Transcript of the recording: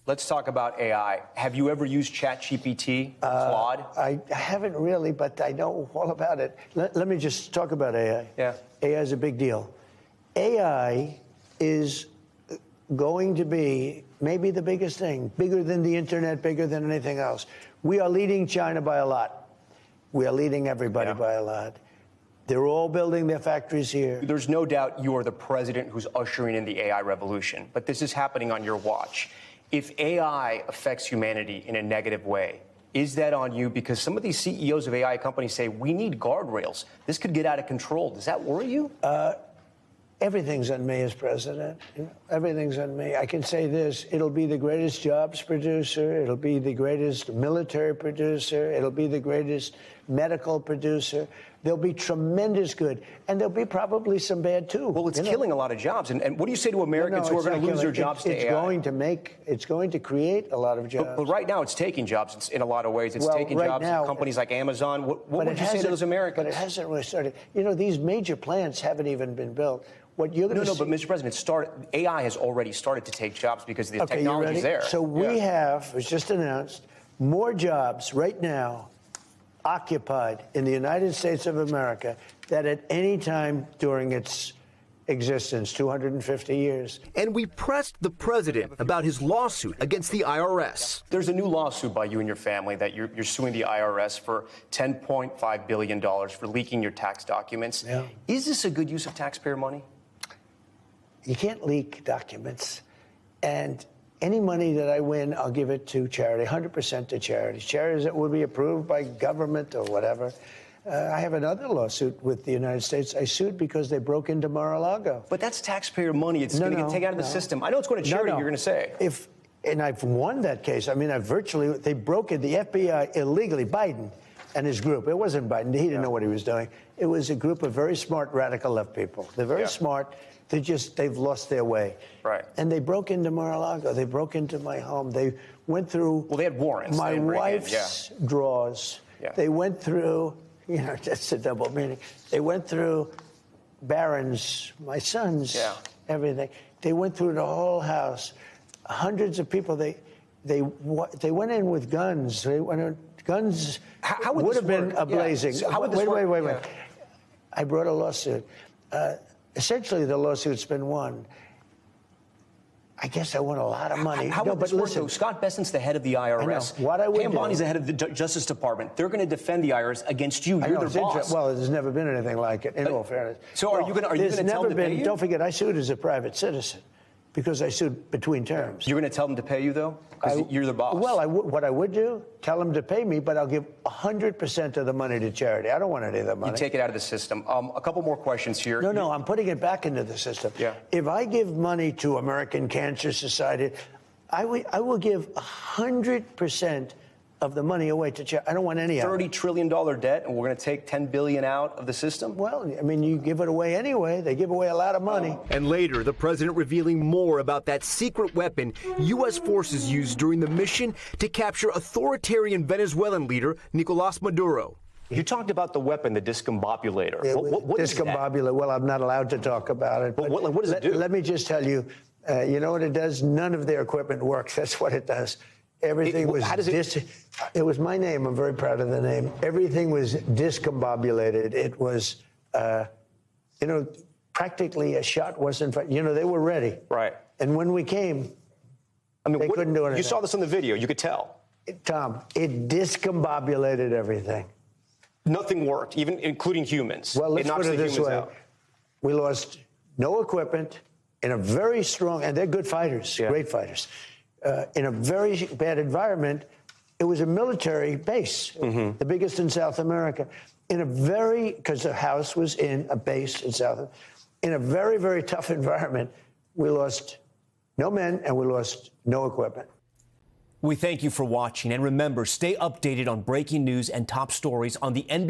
Let's talk about AI. Have you ever used ChatGPT, Claude? I haven't really, but I know all about it. Let me just talk about AI. Yeah. AI is a big deal. AI is going to be maybe the biggest thing, bigger than the internet, bigger than anything else. We are leading China by a lot. We are leading everybody by a lot. They're all building their factories here. There's no doubt you are the president who's ushering in the AI revolution, but this is happening on your watch. If AI affects humanity in a negative way, is that on you? Because some of these CEOs of AI companies say, we need guardrails. This could get out of control. Does that worry you? Everything's on me as president. Everything's on me. I can say this, it'll be the greatest jobs producer. It'll be the greatest military producer. It'll be the greatest medical producer. There'll be tremendous good. And there'll be probably some bad, too. Well, it's killing a lot of jobs. And what do you say to Americans who are going to lose their jobs to AI? It's going to create a lot of jobs. But right now, it's taking jobs in a lot of ways. It's taking jobs at companies like Amazon. What would you say to those Americans? But it hasn't really started. You know, these major plants haven't even been built. What you're going to see... but Mr. President, AI has already started to take jobs because the technology is there. So we have, it's just announced, more jobs right now occupied in the United States of America than at any time during its existence, 250 years. And we pressed the president about his lawsuit against the IRS. There's a new lawsuit by you and your family that you're suing the IRS for $10.5 billion for leaking your tax documents. Yeah. Is this a good use of taxpayer money? You can't leak documents. And any money that I win, I'll give it to charity, 100% to charities. Charities that will be approved by government or whatever. I have another lawsuit with the United States. I sued because they broke into Mar-a-Lago. But that's taxpayer money. It's going to get taken out of the system. I know it's going to charity, you're going to say. And I've won that case. I mean, they broke in, the FBI illegally, Biden and his group. It wasn't Biden. He didn't know what he was doing. It was a group of very smart radical left people. They're very smart. They've lost their way. Right. And they broke into Mar-a-Lago. They broke into my home. They went through they had warrants. My wife's drawers. Yeah. They went through, that's a double meaning. They went through Barron's, my son's, everything. They went through the whole house. Hundreds of people, they went in with guns. They went in, guns would have been ablazing. So how would this work? Wait. I brought a lawsuit. Essentially, the lawsuit's been won. I guess I won a lot of money. How would this work, though? Scott Bessent's the head of the IRS. I know. What I would Pam Bondi's the head of the Justice Department. They're going to defend the IRS against you. You're their boss. Well, there's never been anything like it, in all fairness. So are you going to tell them to pay you? Don't forget, I sued as a private citizen because I sued between terms. You're going to tell them to pay you, though? Because you're the boss. Well, what I would do, tell them to pay me, but I'll give 100% of the money to charity. I don't want any of that money. You take it out of the system. A couple more questions here. No, I'm putting it back into the system. Yeah. If I give money to American Cancer Society, I will give 100% of the money away to charity. I don't want any of it. $30 trillion debt, and we're going to take $10 billion out of the system? Well, I mean, you give it away anyway. They give away a lot of money. And later, the president revealing more about that secret weapon U.S. forces used during the mission to capture authoritarian Venezuelan leader Nicolas Maduro. You talked about the weapon, the discombobulator. What is discombobulator? Well, I'm not allowed to talk about it. But what does it do? Let me just tell you, you know what it does? None of their equipment works. That's what it does. Everything was... It was my name. I'm very proud of the name. Everything was discombobulated. It was, practically a shot wasn't... they were ready. Right. And when we came, they couldn't do anything. You saw this on the video. You could tell. Tom, it discombobulated everything. Nothing worked, even including humans. Well, let's put it this way. Out. We lost no equipment in a very strong... And they're good fighters, great fighters. In a very bad environment. It was a military base, the biggest in South America. Because the house was in a base in in a very, very tough environment, we lost no men and we lost no equipment. We thank you for watching. And remember, stay updated on breaking news and top stories on the NBC.